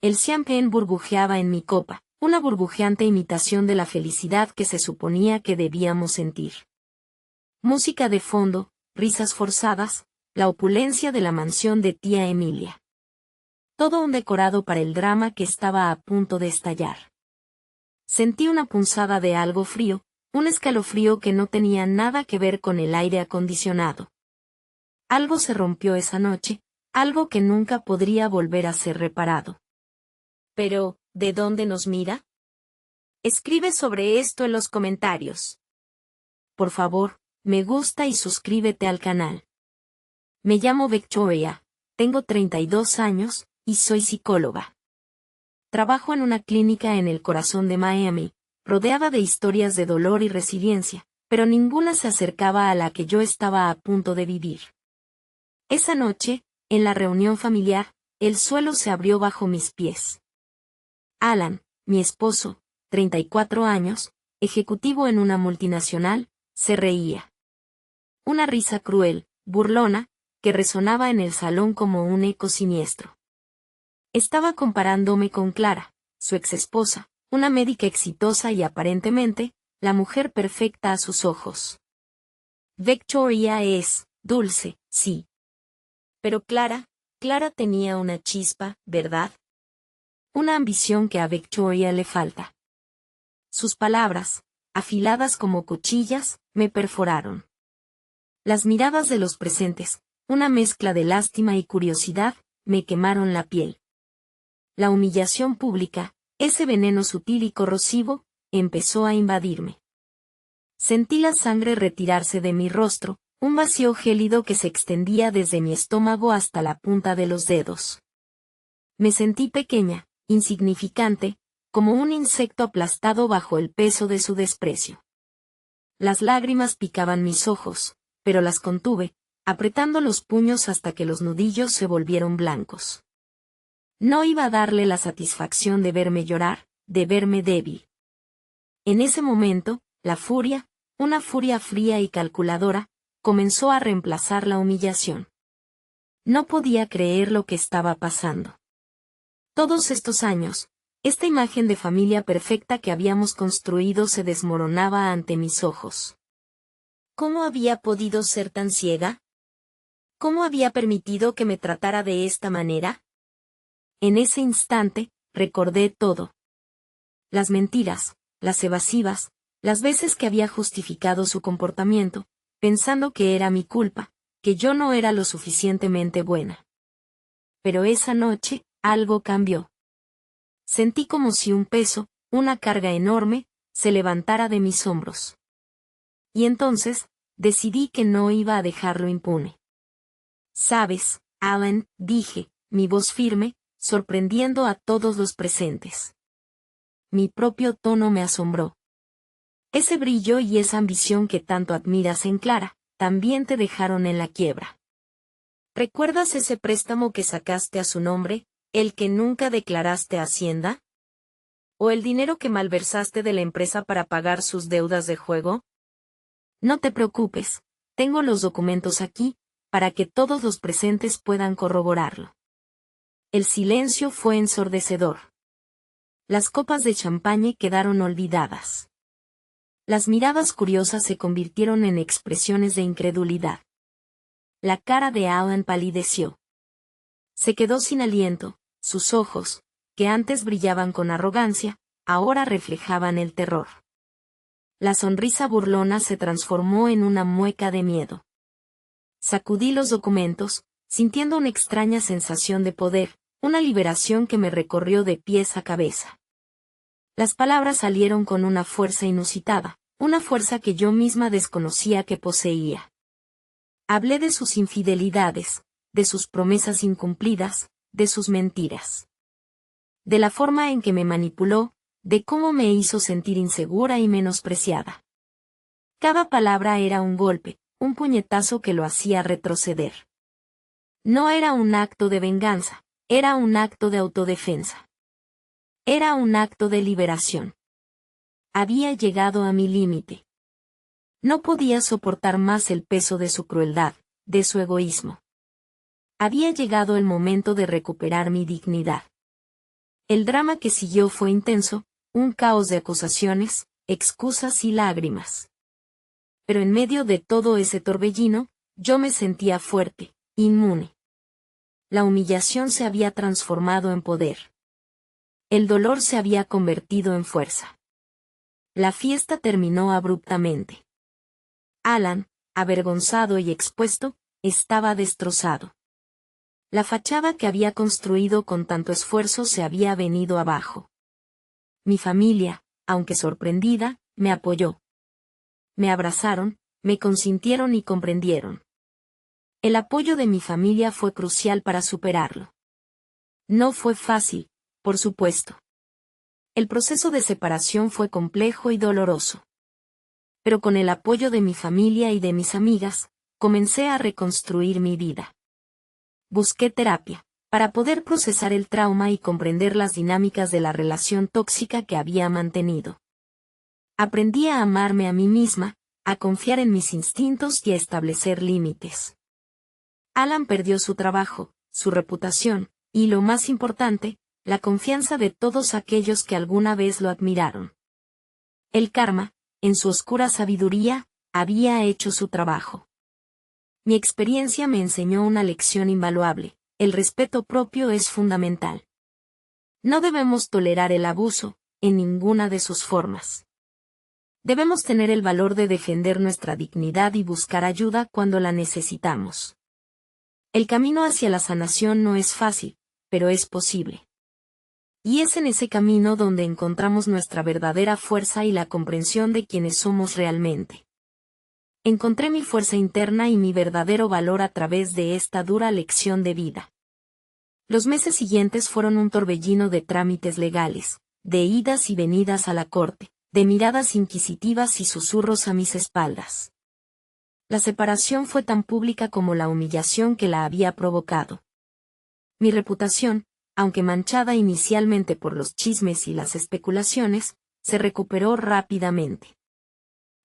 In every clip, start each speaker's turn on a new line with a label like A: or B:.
A: El champán burbujeaba en mi copa, una burbujeante imitación de la felicidad que se suponía que debíamos sentir. Música de fondo, risas forzadas, la opulencia de la mansión de tía Emilia. Todo un decorado para el drama que estaba a punto de estallar. Sentí una punzada de algo frío, un escalofrío que no tenía nada que ver con el aire acondicionado. Algo se rompió esa noche, algo que nunca podría volver a ser reparado. Pero, ¿de dónde nos mira? Escribe sobre esto en los comentarios. Por favor, me gusta y suscríbete al canal. Me llamo Victoria, tengo 32 años, y soy psicóloga. Trabajo en una clínica en el corazón de Miami, rodeada de historias de dolor y resiliencia, pero ninguna se acercaba a la que yo estaba a punto de vivir. Esa noche, en la reunión familiar, el suelo se abrió bajo mis pies. Alan, mi esposo, 34 años, ejecutivo en una multinacional, se reía. Una risa cruel, burlona, que resonaba en el salón como un eco siniestro. Estaba comparándome con Clara, su exesposa, una médica exitosa y aparentemente, la mujer perfecta a sus ojos. Victoria es dulce, sí. Pero Clara tenía una chispa, ¿verdad? Una ambición que a Victoria le falta. Sus palabras, afiladas como cuchillas, me perforaron. Las miradas de los presentes, una mezcla de lástima y curiosidad, me quemaron la piel. La humillación pública, ese veneno sutil y corrosivo, empezó a invadirme. Sentí la sangre retirarse de mi rostro, un vacío gélido que se extendía desde mi estómago hasta la punta de los dedos. Me sentí pequeña, insignificante, como un insecto aplastado bajo el peso de su desprecio. Las lágrimas picaban mis ojos, pero las contuve, apretando los puños hasta que los nudillos se volvieron blancos. No iba a darle la satisfacción de verme llorar, de verme débil. En ese momento, la furia, una furia fría y calculadora, comenzó a reemplazar la humillación. No podía creer lo que estaba pasando. Todos estos años, esta imagen de familia perfecta que habíamos construido se desmoronaba ante mis ojos. ¿Cómo había podido ser tan ciega? ¿Cómo había permitido que me tratara de esta manera? En ese instante, recordé todo. Las mentiras, las evasivas, las veces que había justificado su comportamiento, pensando que era mi culpa, que yo no era lo suficientemente buena. Pero esa noche, algo cambió. Sentí como si un peso, una carga enorme, se levantara de mis hombros. Y entonces, decidí que no iba a dejarlo impune. «Sabes, Alan», dije, mi voz firme, sorprendiendo a todos los presentes. Mi propio tono me asombró. Ese brillo y esa ambición que tanto admiras en Clara, también te dejaron en la quiebra. ¿Recuerdas ese préstamo que sacaste a su nombre, el que nunca declaraste a Hacienda? ¿O el dinero que malversaste de la empresa para pagar sus deudas de juego? No te preocupes, tengo los documentos aquí, para que todos los presentes puedan corroborarlo. El silencio fue ensordecedor. Las copas de champaña quedaron olvidadas. Las miradas curiosas se convirtieron en expresiones de incredulidad. La cara de Alan palideció. Se quedó sin aliento, sus ojos, que antes brillaban con arrogancia, ahora reflejaban el terror. La sonrisa burlona se transformó en una mueca de miedo. Sacudí los documentos, sintiendo una extraña sensación de poder, una liberación que me recorrió de pies a cabeza. Las palabras salieron con una fuerza inusitada, una fuerza que yo misma desconocía que poseía. Hablé de sus infidelidades, de sus promesas incumplidas, de sus mentiras. De la forma en que me manipuló, de cómo me hizo sentir insegura y menospreciada. Cada palabra era un golpe, un puñetazo que lo hacía retroceder. No era un acto de venganza, era un acto de autodefensa. Era un acto de liberación. Había llegado a mi límite. No podía soportar más el peso de su crueldad, de su egoísmo. Había llegado el momento de recuperar mi dignidad. El drama que siguió fue intenso, un caos de acusaciones, excusas y lágrimas. Pero en medio de todo ese torbellino, yo me sentía fuerte, inmune. La humillación se había transformado en poder. El dolor se había convertido en fuerza. La fiesta terminó abruptamente. Alan, avergonzado y expuesto, estaba destrozado. La fachada que había construido con tanto esfuerzo se había venido abajo. Mi familia, aunque sorprendida, me apoyó. Me abrazaron, me consintieron y comprendieron. El apoyo de mi familia fue crucial para superarlo. No fue fácil, por supuesto. El proceso de separación fue complejo y doloroso. Pero con el apoyo de mi familia y de mis amigas, comencé a reconstruir mi vida. Busqué terapia, para poder procesar el trauma y comprender las dinámicas de la relación tóxica que había mantenido. Aprendí a amarme a mí misma, a confiar en mis instintos y a establecer límites. Alan perdió su trabajo, su reputación, y lo más importante, la confianza de todos aquellos que alguna vez lo admiraron. El karma, en su oscura sabiduría, había hecho su trabajo. Mi experiencia me enseñó una lección invaluable: el respeto propio es fundamental. No debemos tolerar el abuso, en ninguna de sus formas. Debemos tener el valor de defender nuestra dignidad y buscar ayuda cuando la necesitamos. El camino hacia la sanación no es fácil, pero es posible. Y es en ese camino donde encontramos nuestra verdadera fuerza y la comprensión de quienes somos realmente. Encontré mi fuerza interna y mi verdadero valor a través de esta dura lección de vida. Los meses siguientes fueron un torbellino de trámites legales, de idas y venidas a la corte, de miradas inquisitivas y susurros a mis espaldas. La separación fue tan pública como la humillación que la había provocado. Mi reputación, aunque manchada inicialmente por los chismes y las especulaciones, se recuperó rápidamente.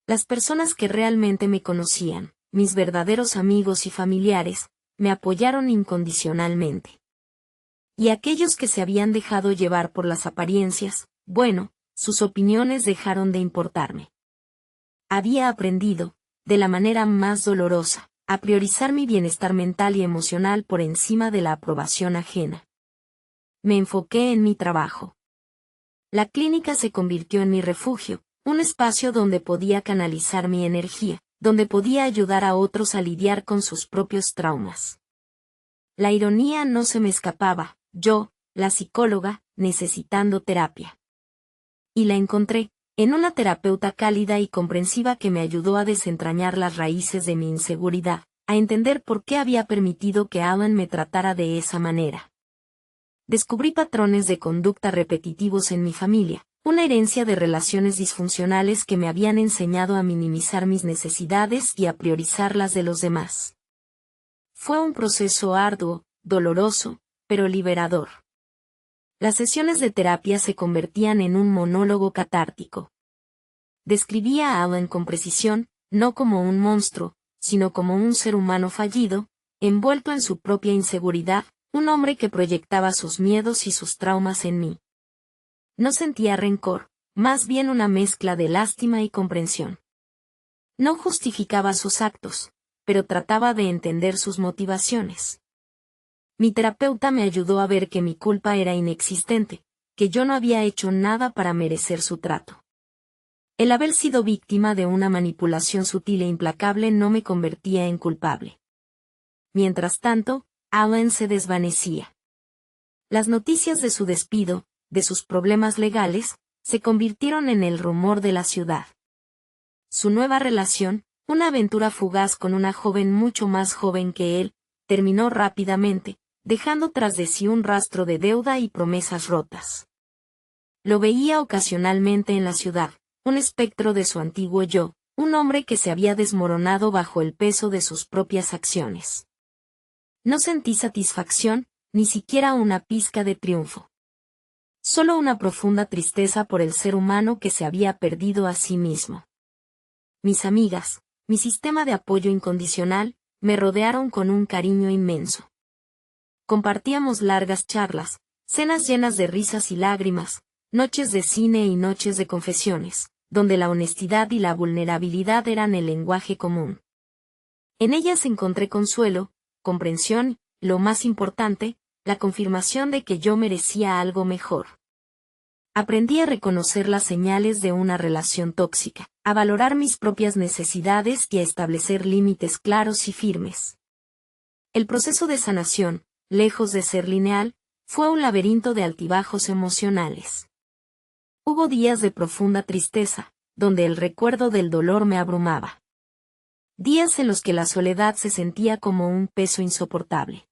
A: Las personas que realmente me conocían, mis verdaderos amigos y familiares, me apoyaron incondicionalmente. Y aquellos que se habían dejado llevar por las apariencias, bueno, sus opiniones dejaron de importarme. Había aprendido, de la manera más dolorosa, a priorizar mi bienestar mental y emocional por encima de la aprobación ajena. Me enfoqué en mi trabajo. La clínica se convirtió en mi refugio, un espacio donde podía canalizar mi energía, donde podía ayudar a otros a lidiar con sus propios traumas. La ironía no se me escapaba, yo, la psicóloga, necesitando terapia. Y la encontré, en una terapeuta cálida y comprensiva que me ayudó a desentrañar las raíces de mi inseguridad, a entender por qué había permitido que Alan me tratara de esa manera. Descubrí patrones de conducta repetitivos en mi familia, una herencia de relaciones disfuncionales que me habían enseñado a minimizar mis necesidades y a priorizar las de los demás. Fue un proceso arduo, doloroso, pero liberador. Las sesiones de terapia se convertían en un monólogo catártico. Describía a Alan con precisión, no como un monstruo, sino como un ser humano fallido, envuelto en su propia inseguridad, un hombre que proyectaba sus miedos y sus traumas en mí. No sentía rencor, más bien una mezcla de lástima y comprensión. No justificaba sus actos, pero trataba de entender sus motivaciones. Mi terapeuta me ayudó a ver que mi culpa era inexistente, que yo no había hecho nada para merecer su trato. El haber sido víctima de una manipulación sutil e implacable no me convertía en culpable. Mientras tanto, Alan se desvanecía. Las noticias de su despido, de sus problemas legales, se convirtieron en el rumor de la ciudad. Su nueva relación, una aventura fugaz con una joven mucho más joven que él, terminó rápidamente, dejando tras de sí un rastro de deuda y promesas rotas. Lo veía ocasionalmente en la ciudad, un espectro de su antiguo yo, un hombre que se había desmoronado bajo el peso de sus propias acciones. No sentí satisfacción, ni siquiera una pizca de triunfo. Solo una profunda tristeza por el ser humano que se había perdido a sí mismo. Mis amigas, mi sistema de apoyo incondicional, me rodearon con un cariño inmenso. Compartíamos largas charlas, Cenas llenas de risas y lágrimas, noches de cine y noches de confesiones, donde la honestidad y la vulnerabilidad eran el lenguaje común. En ellas encontré consuelo, comprensión, lo más importante, la confirmación de que yo merecía algo mejor. Aprendí a reconocer las señales de una relación tóxica, a valorar mis propias necesidades y a establecer límites claros y firmes. El proceso de sanación, lejos de ser lineal, fue un laberinto de altibajos emocionales. Hubo días de profunda tristeza, donde el recuerdo del dolor me abrumaba. Días en los que la soledad se sentía como un peso insoportable.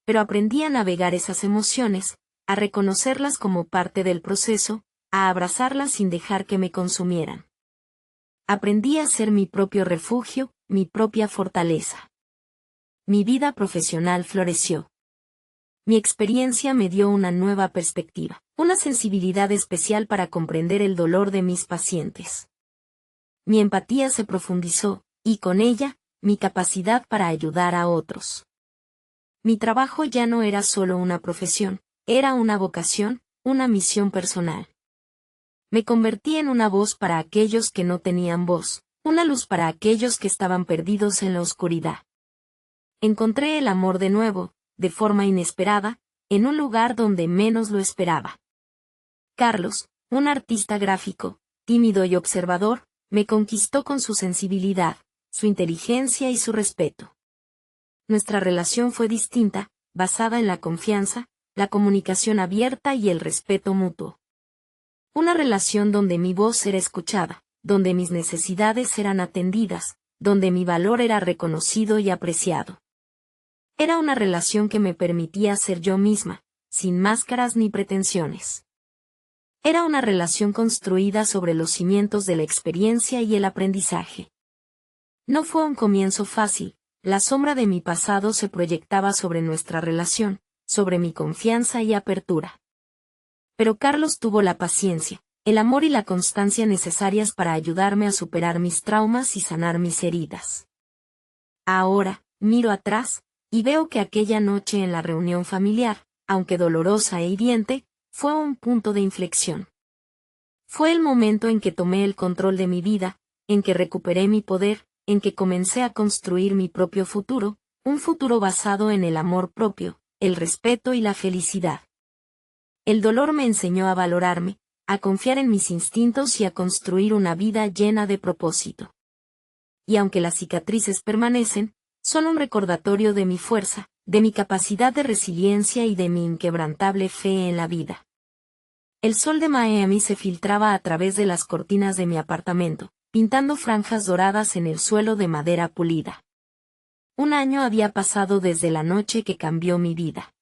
A: Pero aprendí a navegar esas emociones, a reconocerlas como parte del proceso, a abrazarlas sin dejar que me consumieran. Aprendí a ser mi propio refugio, mi propia fortaleza. Mi vida profesional floreció. Mi experiencia me dio una nueva perspectiva, una sensibilidad especial para comprender el dolor de mis pacientes. Mi empatía se profundizó, y con ella, mi capacidad para ayudar a otros. Mi trabajo ya no era solo una profesión, era una vocación, una misión personal. Me convertí en una voz para aquellos que no tenían voz, una luz para aquellos que estaban perdidos en la oscuridad. Encontré el amor de nuevo, de forma inesperada, en un lugar donde menos lo esperaba. Carlos, un artista gráfico, tímido y observador, me conquistó con su sensibilidad, su inteligencia y su respeto. Nuestra relación fue distinta, basada en la confianza, la comunicación abierta y el respeto mutuo. Una relación donde mi voz era escuchada, donde mis necesidades eran atendidas, donde mi valor era reconocido y apreciado. Era una relación que me permitía ser yo misma, sin máscaras ni pretensiones. Era una relación construida sobre los cimientos de la experiencia y el aprendizaje. No fue un comienzo fácil, la sombra de mi pasado se proyectaba sobre nuestra relación, sobre mi confianza y apertura. Pero Carlos tuvo la paciencia, el amor y la constancia necesarias para ayudarme a superar mis traumas y sanar mis heridas. Ahora, miro atrás, y veo que aquella noche en la reunión familiar, aunque dolorosa e hiriente, fue un punto de inflexión. Fue el momento en que tomé el control de mi vida, en que recuperé mi poder, en que comencé a construir mi propio futuro, un futuro basado en el amor propio, el respeto y la felicidad. El dolor me enseñó a valorarme, a confiar en mis instintos y a construir una vida llena de propósito. Y aunque las cicatrices permanecen, son un recordatorio de mi fuerza, de mi capacidad de resiliencia y de mi inquebrantable fe en la vida. El sol de Miami se filtraba a través de las cortinas de mi apartamento, pintando franjas doradas en el suelo de madera pulida. Un año había pasado desde la noche que cambió mi vida.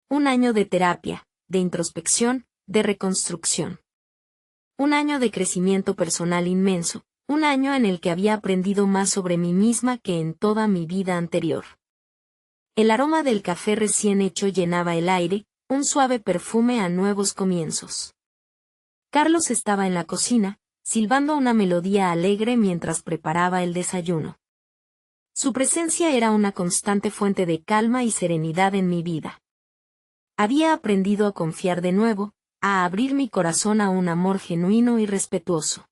A: Un año de terapia, de introspección, de reconstrucción. Un año de crecimiento personal inmenso, un año en el que había aprendido más sobre mí misma que en toda mi vida anterior. El aroma del café recién hecho llenaba el aire, un suave perfume a nuevos comienzos. Carlos estaba en la cocina, silbando una melodía alegre mientras preparaba el desayuno. Su presencia era una constante fuente de calma y serenidad en mi vida. Había aprendido a confiar de nuevo, a abrir mi corazón a un amor genuino y respetuoso.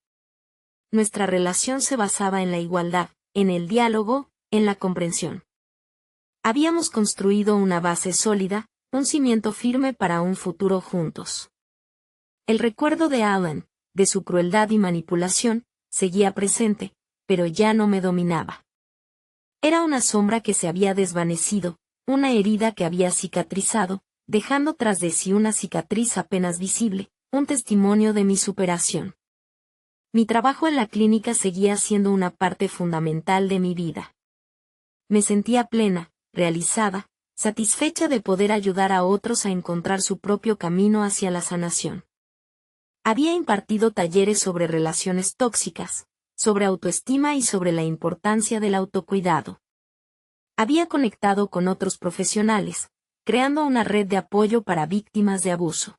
A: Nuestra relación se basaba en la igualdad, en el diálogo, en la comprensión. Habíamos construido una base sólida, un cimiento firme para un futuro juntos. El recuerdo de Alan, de su crueldad y manipulación, seguía presente, pero ya no me dominaba. Era una sombra que se había desvanecido, una herida que había cicatrizado, dejando tras de sí una cicatriz apenas visible, un testimonio de mi superación. Mi trabajo en la clínica seguía siendo una parte fundamental de mi vida. Me sentía plena, realizada, satisfecha de poder ayudar a otros a encontrar su propio camino hacia la sanación. Había impartido talleres sobre relaciones tóxicas, sobre autoestima y sobre la importancia del autocuidado. Había conectado con otros profesionales, creando una red de apoyo para víctimas de abuso.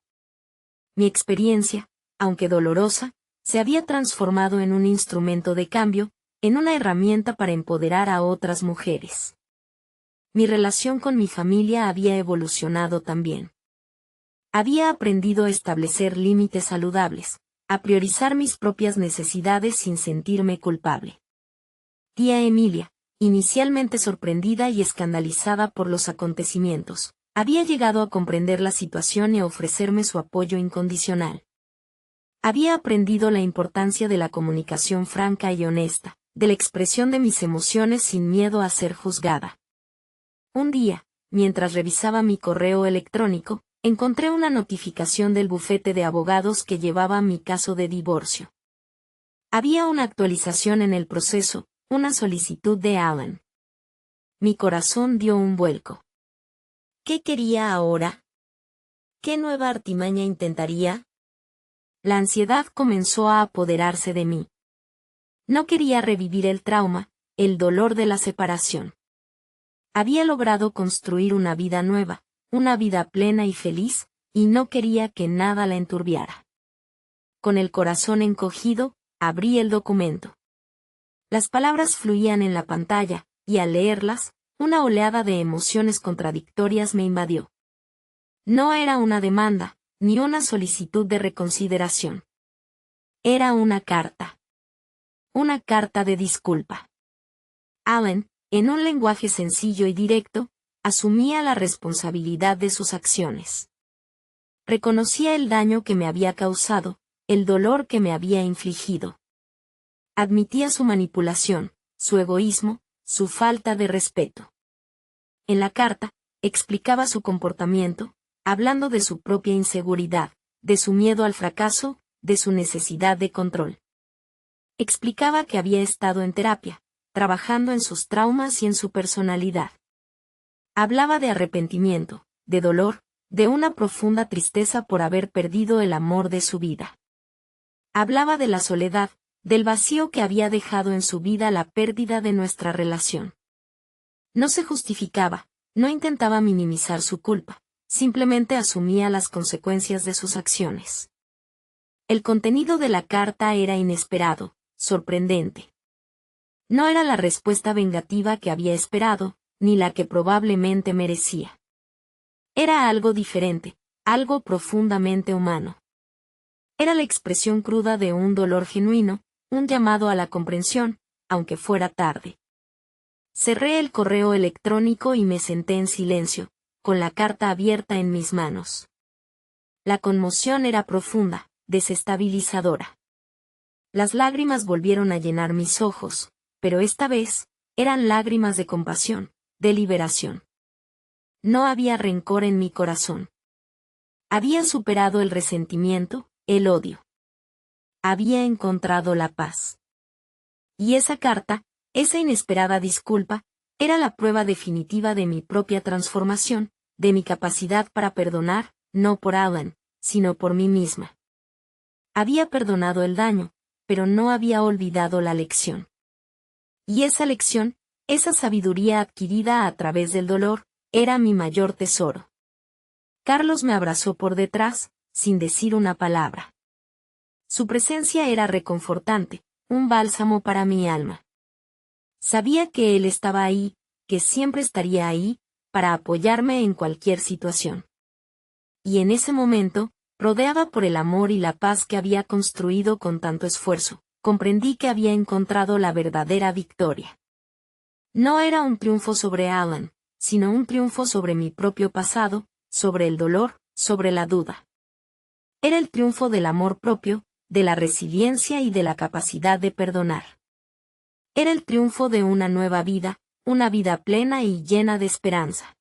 A: Mi experiencia, aunque dolorosa, se había transformado en un instrumento de cambio, en una herramienta para empoderar a otras mujeres. Mi relación con mi familia había evolucionado también. Había aprendido a establecer límites saludables, a priorizar mis propias necesidades sin sentirme culpable. Tía Emilia, inicialmente sorprendida y escandalizada por los acontecimientos, había llegado a comprender la situación y a ofrecerme su apoyo incondicional. Había aprendido la importancia de la comunicación franca y honesta, de la expresión de mis emociones sin miedo a ser juzgada. Un día, mientras revisaba mi correo electrónico, encontré una notificación del bufete de abogados que llevaba mi caso de divorcio. Había una actualización en el proceso, una solicitud de Alan. Mi corazón dio un vuelco. ¿Qué quería ahora? ¿Qué nueva artimaña intentaría? La ansiedad comenzó a apoderarse de mí. No quería revivir el trauma, el dolor de la separación. Había logrado construir una vida nueva, una vida plena y feliz, y no quería que nada la enturbiara. Con el corazón encogido, abrí el documento. Las palabras fluían en la pantalla, y al leerlas, una oleada de emociones contradictorias me invadió. No era una demanda, ni una solicitud de reconsideración. Era una carta. Una carta de disculpa. Alan, en un lenguaje sencillo y directo, asumía la responsabilidad de sus acciones. Reconocía el daño que me había causado, el dolor que me había infligido. Admitía su manipulación, su egoísmo, su falta de respeto. En la carta, explicaba su comportamiento, hablando de su propia inseguridad, de su miedo al fracaso, de su necesidad de control. Explicaba que había estado en terapia, trabajando en sus traumas y en su personalidad. Hablaba de arrepentimiento, de dolor, de una profunda tristeza por haber perdido el amor de su vida. Hablaba de la soledad, del vacío que había dejado en su vida la pérdida de nuestra relación. No se justificaba, no intentaba minimizar su culpa, simplemente asumía las consecuencias de sus acciones. El contenido de la carta era inesperado, sorprendente. No era la respuesta vengativa que había esperado, ni la que probablemente merecía. Era algo diferente, algo profundamente humano. Era la expresión cruda de un dolor genuino, un llamado a la comprensión, aunque fuera tarde. Cerré el correo electrónico y me senté en silencio, con la carta abierta en mis manos. La conmoción era profunda, desestabilizadora. Las lágrimas volvieron a llenar mis ojos, pero esta vez, eran lágrimas de compasión, de liberación. No había rencor en mi corazón. Había superado el resentimiento, el odio. Había encontrado la paz. Y esa carta, esa inesperada disculpa, era la prueba definitiva de mi propia transformación, de mi capacidad para perdonar, no por Alan, sino por mí misma. Había perdonado el daño, pero no había olvidado la lección. Y esa lección, esa sabiduría adquirida a través del dolor, era mi mayor tesoro. Carlos me abrazó por detrás, sin decir una palabra. Su presencia era reconfortante, un bálsamo para mi alma. Sabía que él estaba ahí, que siempre estaría ahí, para apoyarme en cualquier situación. Y en ese momento, rodeada por el amor y la paz que había construido con tanto esfuerzo, comprendí que había encontrado la verdadera victoria. No era un triunfo sobre Alan, sino un triunfo sobre mi propio pasado, sobre el dolor, sobre la duda. Era el triunfo del amor propio, de la resiliencia y de la capacidad de perdonar. Era el triunfo de una nueva vida, una vida plena y llena de esperanza.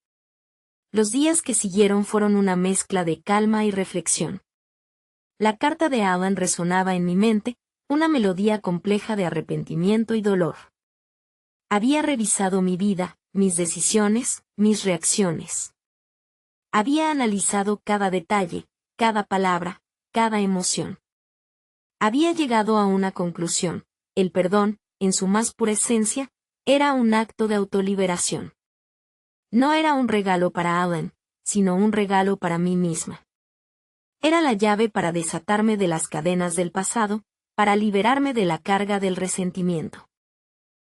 A: Los días que siguieron fueron una mezcla de calma y reflexión. La carta de Alan resonaba en mi mente, una melodía compleja de arrepentimiento y dolor. Había revisado mi vida, mis decisiones, mis reacciones. Había analizado cada detalle, cada palabra, cada emoción. Había llegado a una conclusión: el perdón, en su más pura esencia, era un acto de autoliberación. No era un regalo para Alan, sino un regalo para mí misma. Era la llave para desatarme de las cadenas del pasado, para liberarme de la carga del resentimiento.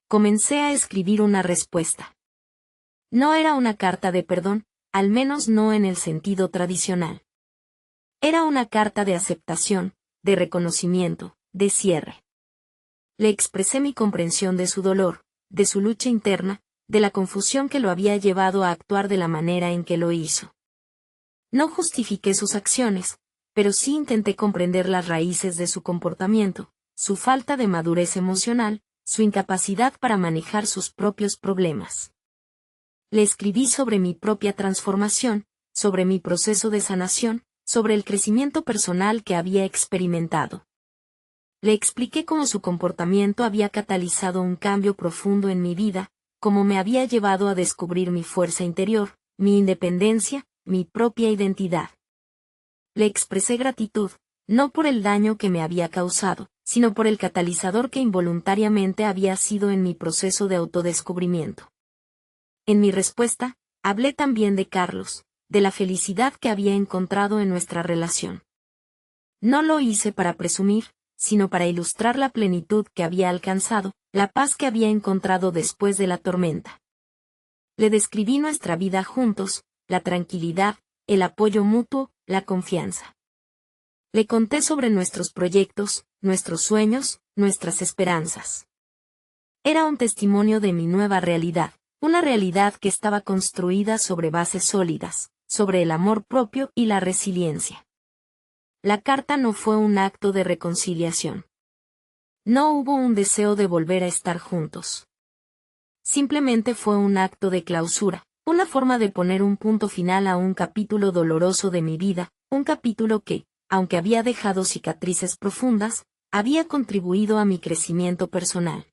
A: Comencé a escribir una respuesta. No era una carta de perdón, al menos no en el sentido tradicional. Era una carta de aceptación, de reconocimiento, de cierre. Le expresé mi comprensión de su dolor, de su lucha interna, de la confusión que lo había llevado a actuar de la manera en que lo hizo. No justifiqué sus acciones, pero sí intenté comprender las raíces de su comportamiento, su falta de madurez emocional, su incapacidad para manejar sus propios problemas. Le escribí sobre mi propia transformación, sobre mi proceso de sanación, sobre el crecimiento personal que había experimentado. Le expliqué cómo su comportamiento había catalizado un cambio profundo en mi vida, cómo me había llevado a descubrir mi fuerza interior, mi independencia, mi propia identidad. Le expresé gratitud, no por el daño que me había causado, sino por el catalizador que involuntariamente había sido en mi proceso de autodescubrimiento. En mi respuesta, hablé también de Carlos, de la felicidad que había encontrado en nuestra relación. No lo hice para presumir, sino para ilustrar la plenitud que había alcanzado, la paz que había encontrado después de la tormenta. Le describí nuestra vida juntos, la tranquilidad, el apoyo mutuo, la confianza. Le conté sobre nuestros proyectos, nuestros sueños, nuestras esperanzas. Era un testimonio de mi nueva realidad, una realidad que estaba construida sobre bases sólidas, sobre el amor propio y la resiliencia. La carta no fue un acto de reconciliación. No hubo un deseo de volver a estar juntos. Simplemente fue un acto de clausura, una forma de poner un punto final a un capítulo doloroso de mi vida, un capítulo que, aunque había dejado cicatrices profundas, había contribuido a mi crecimiento personal.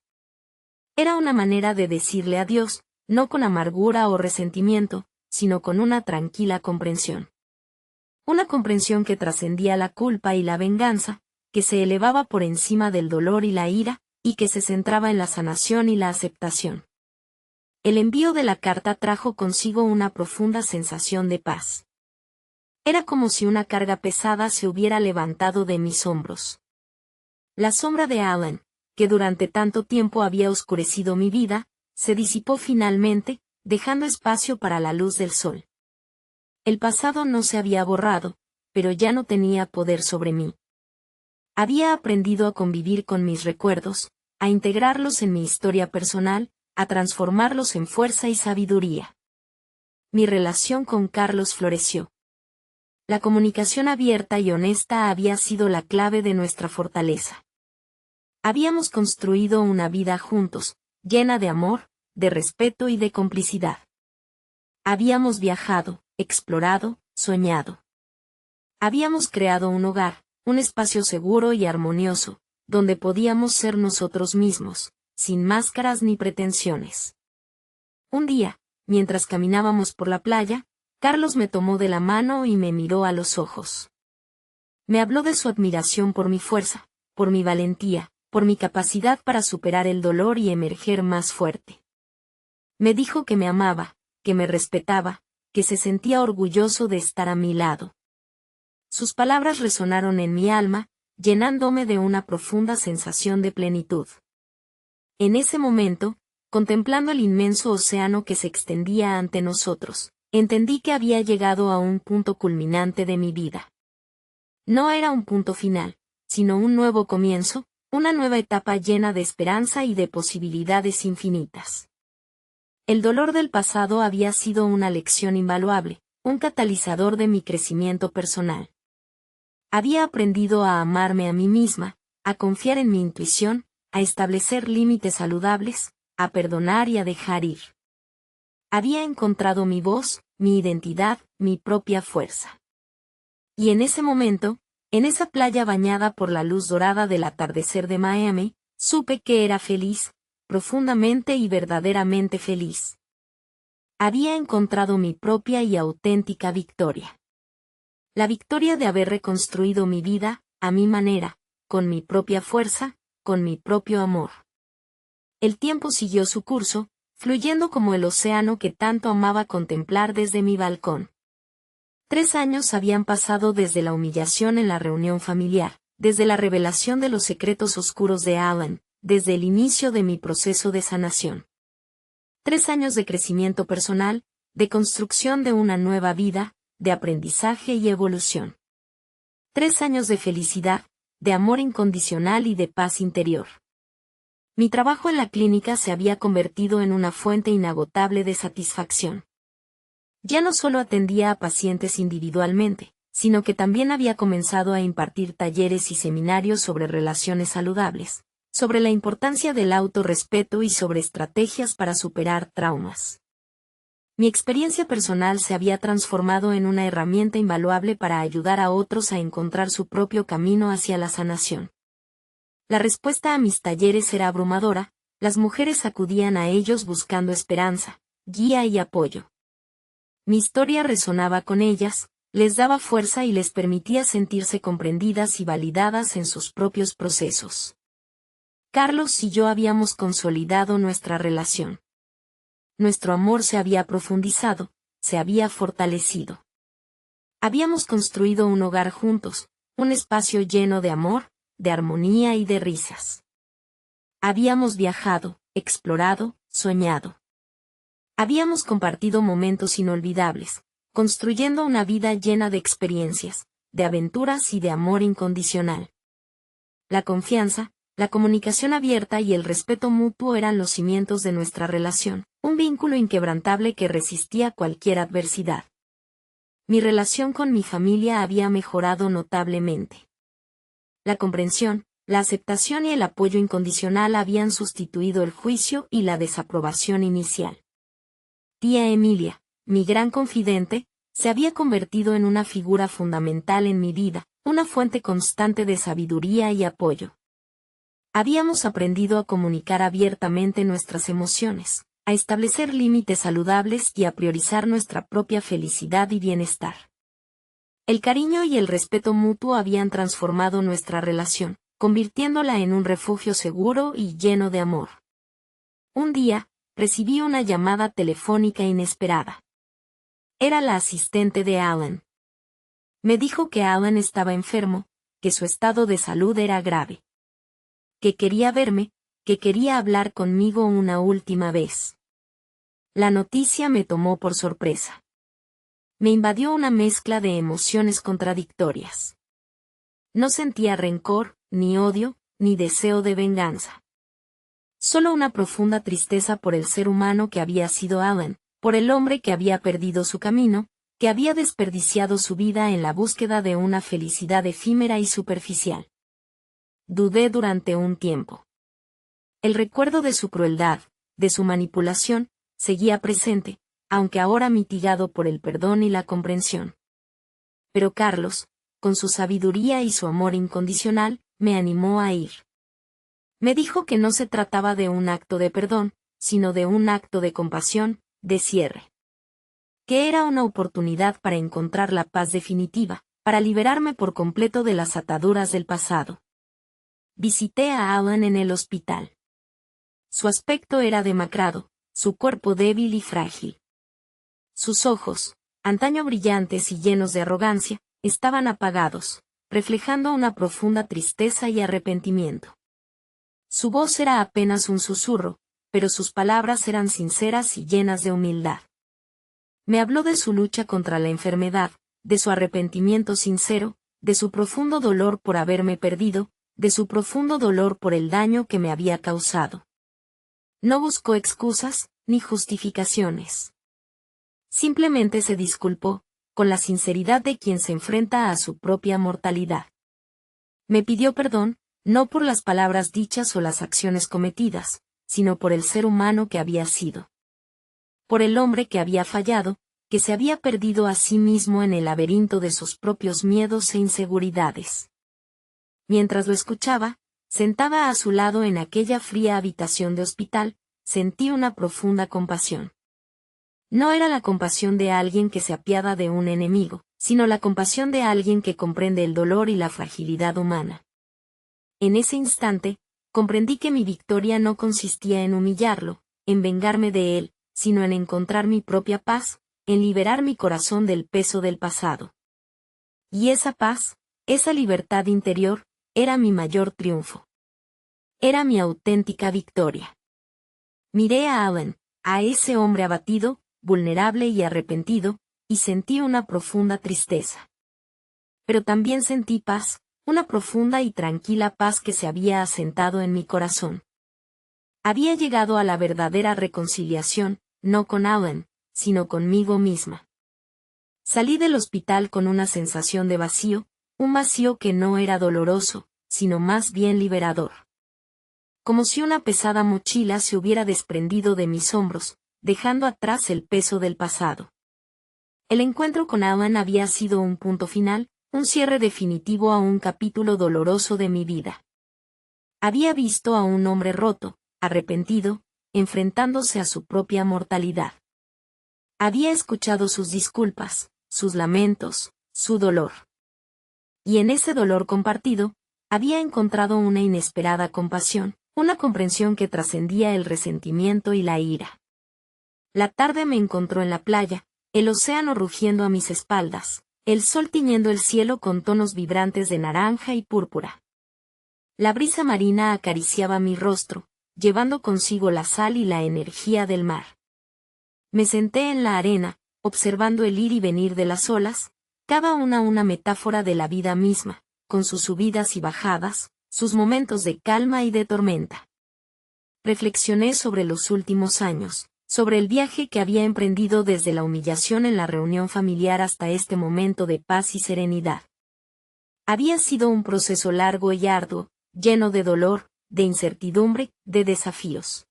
A: Era una manera de decirle adiós, no con amargura o resentimiento, sino con una tranquila comprensión. Una comprensión que trascendía la culpa y la venganza, que se elevaba por encima del dolor y la ira, y que se centraba en la sanación y la aceptación. El envío de la carta trajo consigo una profunda sensación de paz. Era como si una carga pesada se hubiera levantado de mis hombros. La sombra de Alan, que durante tanto tiempo había oscurecido mi vida, se disipó finalmente, dejando espacio para la luz del sol. El pasado no se había borrado, pero ya no tenía poder sobre mí. Había aprendido a convivir con mis recuerdos, a integrarlos en mi historia personal, a transformarlos en fuerza y sabiduría. Mi relación con Carlos floreció. La comunicación abierta y honesta había sido la clave de nuestra fortaleza. Habíamos construido una vida juntos, llena de amor, de respeto y de complicidad. Habíamos viajado, explorado, soñado. Habíamos creado un hogar, un espacio seguro y armonioso, donde podíamos ser nosotros mismos, sin máscaras ni pretensiones. Un día, mientras caminábamos por la playa, Carlos me tomó de la mano y me miró a los ojos. Me habló de su admiración por mi fuerza, por mi valentía, por mi capacidad para superar el dolor y emerger más fuerte. Me dijo que me amaba, que me respetaba, que se sentía orgulloso de estar a mi lado. Sus palabras resonaron en mi alma, llenándome de una profunda sensación de plenitud. En ese momento, contemplando el inmenso océano que se extendía ante nosotros, entendí que había llegado a un punto culminante de mi vida. No era un punto final, sino un nuevo comienzo, una nueva etapa llena de esperanza y de posibilidades infinitas. El dolor del pasado había sido una lección invaluable, un catalizador de mi crecimiento personal. Había aprendido a amarme a mí misma, a confiar en mi intuición, a establecer límites saludables, a perdonar y a dejar ir. Había encontrado mi voz, mi identidad, mi propia fuerza. Y en ese momento, en esa playa bañada por la luz dorada del atardecer de Miami, supe que era feliz, profundamente y verdaderamente feliz. Había encontrado mi propia y auténtica victoria. La victoria de haber reconstruido mi vida, a mi manera, con mi propia fuerza, con mi propio amor. El tiempo siguió su curso, fluyendo como el océano que tanto amaba contemplar desde mi balcón. 3 años habían pasado desde la humillación en la reunión familiar, desde la revelación de los secretos oscuros de Alan, desde el inicio de mi proceso de sanación. 3 años de crecimiento personal, de construcción de una nueva vida, de aprendizaje y evolución. 3 años de felicidad, de amor incondicional y de paz interior. Mi trabajo en la clínica se había convertido en una fuente inagotable de satisfacción. Ya no solo atendía a pacientes individualmente, sino que también había comenzado a impartir talleres y seminarios sobre relaciones saludables, sobre la importancia del autorrespeto y sobre estrategias para superar traumas. Mi experiencia personal se había transformado en una herramienta invaluable para ayudar a otros a encontrar su propio camino hacia la sanación. La respuesta a mis talleres era abrumadora, las mujeres acudían a ellos buscando esperanza, guía y apoyo. Mi historia resonaba con ellas, les daba fuerza y les permitía sentirse comprendidas y validadas en sus propios procesos. Carlos y yo habíamos consolidado nuestra relación. Nuestro amor se había profundizado, se había fortalecido. Habíamos construido un hogar juntos, un espacio lleno de amor, de armonía y de risas. Habíamos viajado, explorado, soñado. Habíamos compartido momentos inolvidables, construyendo una vida llena de experiencias, de aventuras y de amor incondicional. La confianza, la comunicación abierta y el respeto mutuo eran los cimientos de nuestra relación, un vínculo inquebrantable que resistía cualquier adversidad. Mi relación con mi familia había mejorado notablemente. La comprensión, la aceptación y el apoyo incondicional habían sustituido el juicio y la desaprobación inicial. Tía Emilia, mi gran confidente, se había convertido en una figura fundamental en mi vida, una fuente constante de sabiduría y apoyo. Habíamos aprendido a comunicar abiertamente nuestras emociones, a establecer límites saludables y a priorizar nuestra propia felicidad y bienestar. El cariño y el respeto mutuo habían transformado nuestra relación, convirtiéndola en un refugio seguro y lleno de amor. Un día, recibí una llamada telefónica inesperada. Era la asistente de Alan. Me dijo que Alan estaba enfermo, que su estado de salud era grave. Que quería verme, que quería hablar conmigo una última vez. La noticia me tomó por sorpresa. Me invadió una mezcla de emociones contradictorias. No sentía rencor, ni odio, ni deseo de venganza. Solo una profunda tristeza por el ser humano que había sido Alan, por el hombre que había perdido su camino, que había desperdiciado su vida en la búsqueda de una felicidad efímera y superficial. Dudé durante un tiempo. El recuerdo de su crueldad, de su manipulación, seguía presente, aunque ahora mitigado por el perdón y la comprensión. Pero Carlos, con su sabiduría y su amor incondicional, me animó a ir. Me dijo que no se trataba de un acto de perdón, sino de un acto de compasión, de cierre. Que era una oportunidad para encontrar la paz definitiva, para liberarme por completo de las ataduras del pasado. Visité a Alan en el hospital. Su aspecto era demacrado, su cuerpo débil y frágil. Sus ojos, antaño brillantes y llenos de arrogancia, estaban apagados, reflejando una profunda tristeza y arrepentimiento. Su voz era apenas un susurro, pero sus palabras eran sinceras y llenas de humildad. Me habló de su lucha contra la enfermedad, de su arrepentimiento sincero, de su profundo dolor por haberme perdido, de su profundo dolor por el daño que me había causado. No buscó excusas, ni justificaciones. Simplemente se disculpó, con la sinceridad de quien se enfrenta a su propia mortalidad. Me pidió perdón, no por las palabras dichas o las acciones cometidas, sino por el ser humano que había sido. Por el hombre que había fallado, que se había perdido a sí mismo en el laberinto de sus propios miedos e inseguridades. Mientras lo escuchaba, sentada a su lado en aquella fría habitación de hospital, sentí una profunda compasión. No era la compasión de alguien que se apiada de un enemigo, sino la compasión de alguien que comprende el dolor y la fragilidad humana. En ese instante, comprendí que mi victoria no consistía en humillarlo, en vengarme de él, sino en encontrar mi propia paz, en liberar mi corazón del peso del pasado. Y esa paz, esa libertad interior, era mi mayor triunfo. Era mi auténtica victoria. Miré a Alan, a ese hombre abatido, vulnerable y arrepentido, y sentí una profunda tristeza. Pero también sentí paz, una profunda y tranquila paz que se había asentado en mi corazón. Había llegado a la verdadera reconciliación, no con Alan, sino conmigo misma. Salí del hospital con una sensación de vacío, un vacío que no era doloroso, sino más bien liberador. Como si una pesada mochila se hubiera desprendido de mis hombros, dejando atrás el peso del pasado. El encuentro con Alan había sido un punto final, un cierre definitivo a un capítulo doloroso de mi vida. Había visto a un hombre roto, arrepentido, enfrentándose a su propia mortalidad. Había escuchado sus disculpas, sus lamentos, su dolor. Y en ese dolor compartido, había encontrado una inesperada compasión, una comprensión que trascendía el resentimiento y la ira. La tarde me encontró en la playa, el océano rugiendo a mis espaldas, el sol tiñendo el cielo con tonos vibrantes de naranja y púrpura. La brisa marina acariciaba mi rostro, llevando consigo la sal y la energía del mar. Me senté en la arena, observando el ir y venir de las olas, cada una metáfora de la vida misma, con sus subidas y bajadas, sus momentos de calma y de tormenta. Reflexioné sobre los últimos años, sobre el viaje que había emprendido desde la humillación en la reunión familiar hasta este momento de paz y serenidad. Había sido un proceso largo y arduo, lleno de dolor, de incertidumbre, de desafíos.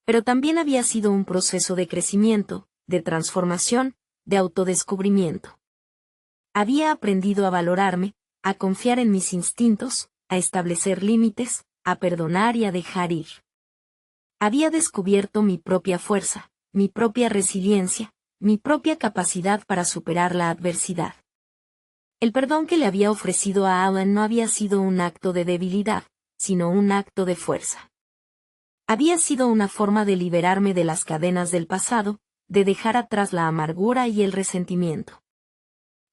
A: Pero también había sido un proceso de crecimiento, de transformación, de autodescubrimiento. Había aprendido a valorarme, a confiar en mis instintos, a establecer límites, a perdonar y a dejar ir. Había descubierto mi propia fuerza, mi propia resiliencia, mi propia capacidad para superar la adversidad. El perdón que le había ofrecido a Alan no había sido un acto de debilidad, sino un acto de fuerza. Había sido una forma de liberarme de las cadenas del pasado, de dejar atrás la amargura y el resentimiento.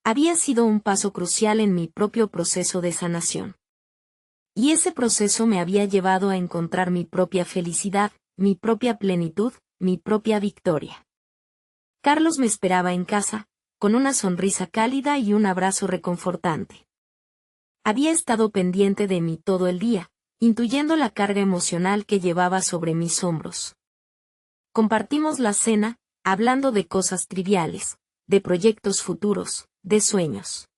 A: Había sido un paso crucial en mi propio proceso de sanación. Y ese proceso me había llevado a encontrar mi propia felicidad, mi propia plenitud, mi propia victoria. Carlos me esperaba en casa, con una sonrisa cálida y un abrazo reconfortante. Había estado pendiente de mí todo el día, intuyendo la carga emocional que llevaba sobre mis hombros. Compartimos la cena, hablando de cosas triviales, de proyectos futuros, de sueños.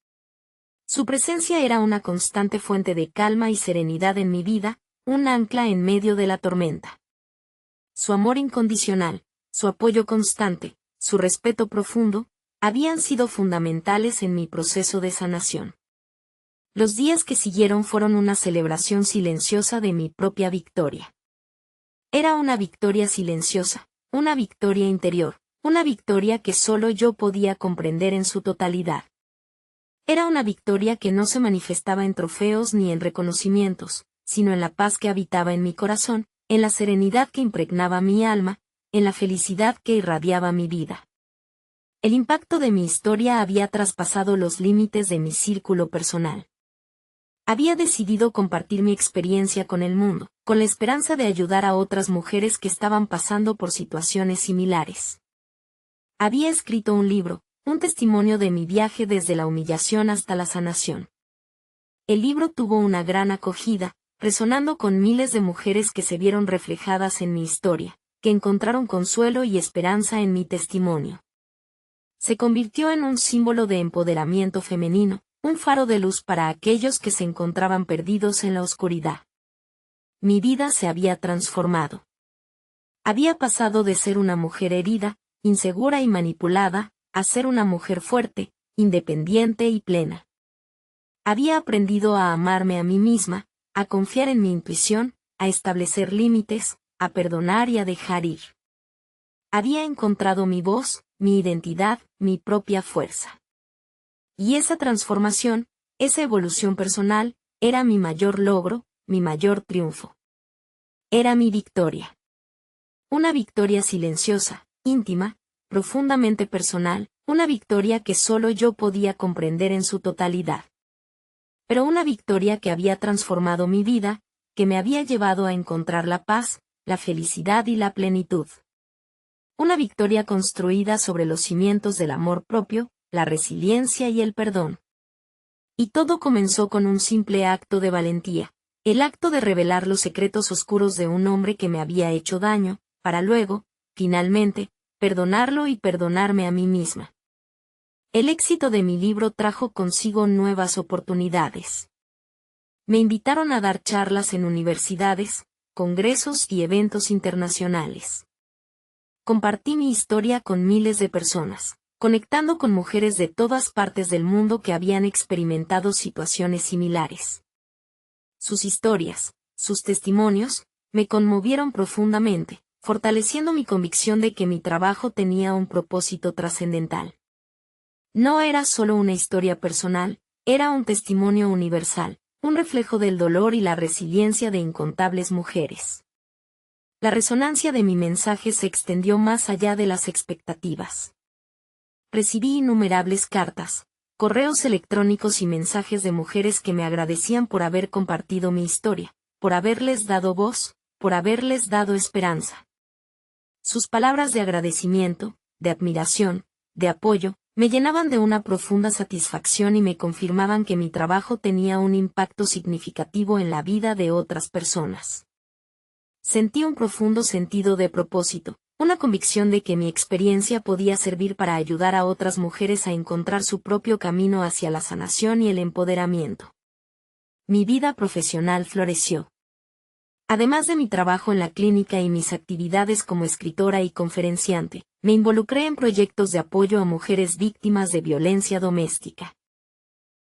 A: Su presencia era una constante fuente de calma y serenidad en mi vida, un ancla en medio de la tormenta. Su amor incondicional, su apoyo constante, su respeto profundo, habían sido fundamentales en mi proceso de sanación. Los días que siguieron fueron una celebración silenciosa de mi propia victoria. Era una victoria silenciosa, una victoria interior, una victoria que solo yo podía comprender en su totalidad. Era una victoria que no se manifestaba en trofeos ni en reconocimientos, sino en la paz que habitaba en mi corazón, en la serenidad que impregnaba mi alma, en la felicidad que irradiaba mi vida. El impacto de mi historia había traspasado los límites de mi círculo personal. Había decidido compartir mi experiencia con el mundo, con la esperanza de ayudar a otras mujeres que estaban pasando por situaciones similares. Había escrito un libro, un testimonio de mi viaje desde la humillación hasta la sanación. El libro tuvo una gran acogida, resonando con miles de mujeres que se vieron reflejadas en mi historia, que encontraron consuelo y esperanza en mi testimonio. Se convirtió en un símbolo de empoderamiento femenino, un faro de luz para aquellos que se encontraban perdidos en la oscuridad. Mi vida se había transformado. Había pasado de ser una mujer herida, insegura y manipulada, a ser una mujer fuerte, independiente y plena. Había aprendido a amarme a mí misma, a confiar en mi intuición, a establecer límites, a perdonar y a dejar ir. Había encontrado mi voz, mi identidad, mi propia fuerza. Y esa transformación, esa evolución personal, era mi mayor logro, mi mayor triunfo. Era mi victoria. Una victoria silenciosa, íntima, profundamente personal, una victoria que solo yo podía comprender en su totalidad. Pero una victoria que había transformado mi vida, que me había llevado a encontrar la paz, la felicidad y la plenitud. Una victoria construida sobre los cimientos del amor propio, la resiliencia y el perdón. Y todo comenzó con un simple acto de valentía, el acto de revelar los secretos oscuros de un hombre que me había hecho daño, para luego, finalmente, perdonarlo y perdonarme a mí misma. El éxito de mi libro trajo consigo nuevas oportunidades. Me invitaron a dar charlas en universidades, congresos y eventos internacionales. Compartí mi historia con miles de personas, conectando con mujeres de todas partes del mundo que habían experimentado situaciones similares. Sus historias, sus testimonios, me conmovieron profundamente, fortaleciendo mi convicción de que mi trabajo tenía un propósito trascendental. No era solo una historia personal, era un testimonio universal, un reflejo del dolor y la resiliencia de incontables mujeres. La resonancia de mi mensaje se extendió más allá de las expectativas. Recibí innumerables cartas, correos electrónicos y mensajes de mujeres que me agradecían por haber compartido mi historia, por haberles dado voz, por haberles dado esperanza. Sus palabras de agradecimiento, de admiración, de apoyo, me llenaban de una profunda satisfacción y me confirmaban que mi trabajo tenía un impacto significativo en la vida de otras personas. Sentí un profundo sentido de propósito, una convicción de que mi experiencia podía servir para ayudar a otras mujeres a encontrar su propio camino hacia la sanación y el empoderamiento. Mi vida profesional floreció. Además de mi trabajo en la clínica y mis actividades como escritora y conferenciante, me involucré en proyectos de apoyo a mujeres víctimas de violencia doméstica.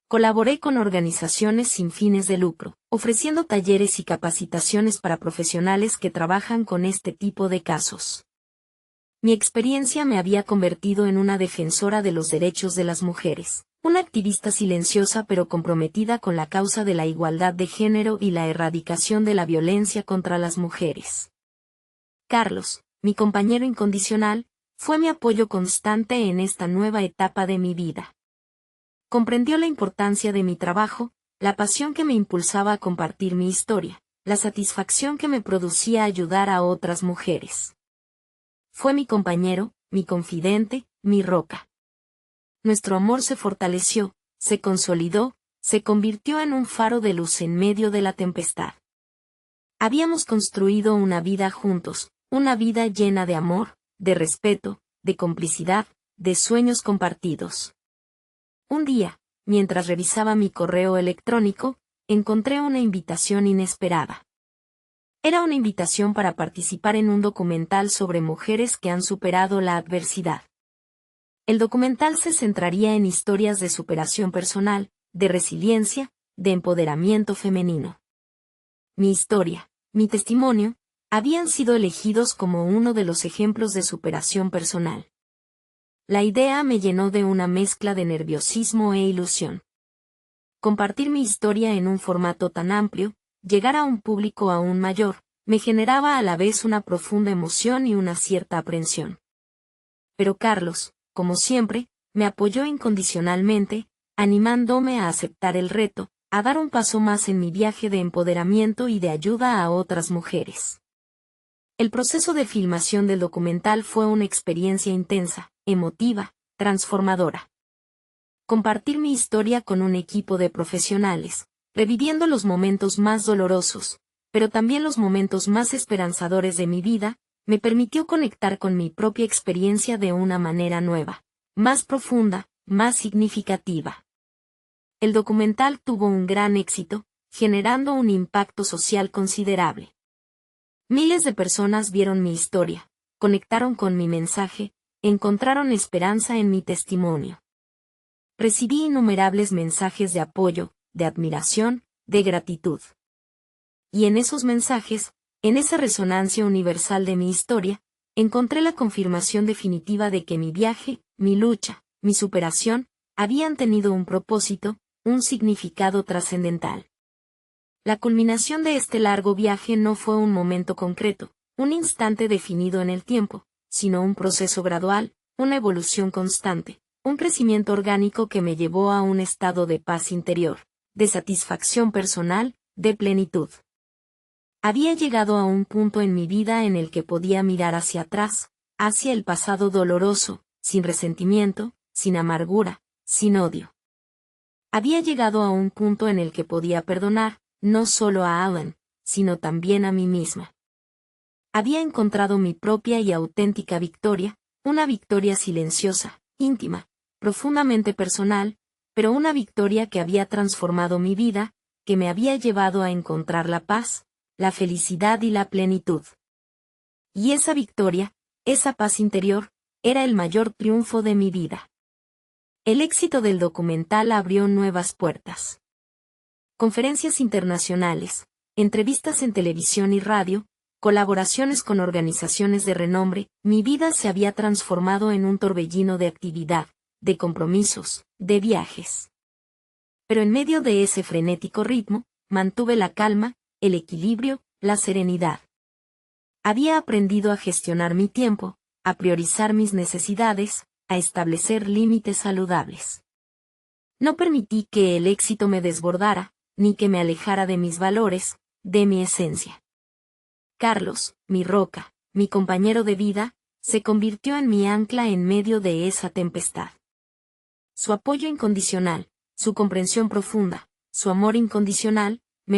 A: Colaboré con organizaciones sin fines de lucro, ofreciendo talleres y capacitaciones para profesionales que trabajan con este tipo de casos. Mi experiencia me había convertido en una defensora de los derechos de las mujeres, una activista silenciosa pero comprometida con la causa de la igualdad de género y la erradicación de la violencia contra las mujeres. Carlos, mi compañero incondicional, fue mi apoyo constante en esta nueva etapa de mi vida. Comprendió la importancia de mi trabajo, la pasión que me impulsaba a compartir mi historia, la satisfacción que me producía ayudar a otras mujeres. Fue mi compañero, mi confidente, mi roca. Nuestro amor se fortaleció, se consolidó, se convirtió en un faro de luz en medio de la tempestad. Habíamos construido una vida juntos, una vida llena de amor, de respeto, de complicidad, de sueños compartidos. Un día, mientras revisaba mi correo electrónico, encontré una invitación inesperada. Era una invitación para participar en un documental sobre mujeres que han superado la adversidad. El documental se centraría en historias de superación personal, de resiliencia, de empoderamiento femenino. Mi historia, mi testimonio, habían sido elegidos como uno de los ejemplos de superación personal. La idea me llenó de una mezcla de nerviosismo e ilusión. Compartir mi historia en un formato tan amplio, llegar a un público aún mayor, me generaba a la vez una profunda emoción y una cierta aprensión. Pero Carlos, como siempre, me apoyó incondicionalmente, animándome a aceptar el reto, a dar un paso más en mi viaje de empoderamiento y de ayuda a otras mujeres. El proceso de filmación del documental fue una experiencia intensa, emotiva, transformadora. Compartir mi historia con un equipo de profesionales, reviviendo los momentos más dolorosos, pero también los momentos más esperanzadores de mi vida, me permitió conectar con mi propia experiencia de una manera nueva, más profunda, más significativa. El documental tuvo un gran éxito, generando un impacto social considerable. Miles de personas vieron mi historia, conectaron con mi mensaje, encontraron esperanza en mi testimonio. Recibí innumerables mensajes de apoyo, de admiración, de gratitud. Y en esos mensajes, en esa resonancia universal de mi historia, encontré la confirmación definitiva de que mi viaje, mi lucha, mi superación, habían tenido un propósito, un significado trascendental. La culminación de este largo viaje no fue un momento concreto, un instante definido en el tiempo, sino un proceso gradual, una evolución constante, un crecimiento orgánico que me llevó a un estado de paz interior, de satisfacción personal, de plenitud. Había llegado a un punto en mi vida en el que podía mirar hacia atrás, hacia el pasado doloroso, sin resentimiento, sin amargura, sin odio. Había llegado a un punto en el que podía perdonar, no solo a Alan, sino también a mí misma. Había encontrado mi propia y auténtica victoria, una victoria silenciosa, íntima, profundamente personal, pero una victoria que había transformado mi vida, que me había llevado a encontrar la paz, la felicidad y la plenitud. Y esa victoria, esa paz interior, era el mayor triunfo de mi vida. El éxito del documental abrió nuevas puertas. Conferencias internacionales, entrevistas en televisión y radio, colaboraciones con organizaciones de renombre, mi vida se había transformado en un torbellino de actividad, de compromisos, de viajes. Pero en medio de ese frenético ritmo, mantuve la calma, el equilibrio, la serenidad. Había aprendido a gestionar mi tiempo, a priorizar mis necesidades, a establecer límites saludables. No permití que el éxito me desbordara, ni que me alejara de mis valores, de mi esencia. Carlos, mi roca, mi compañero de vida, se convirtió en mi ancla en medio de esa tempestad. Su apoyo incondicional, su comprensión profunda, su amor incondicional,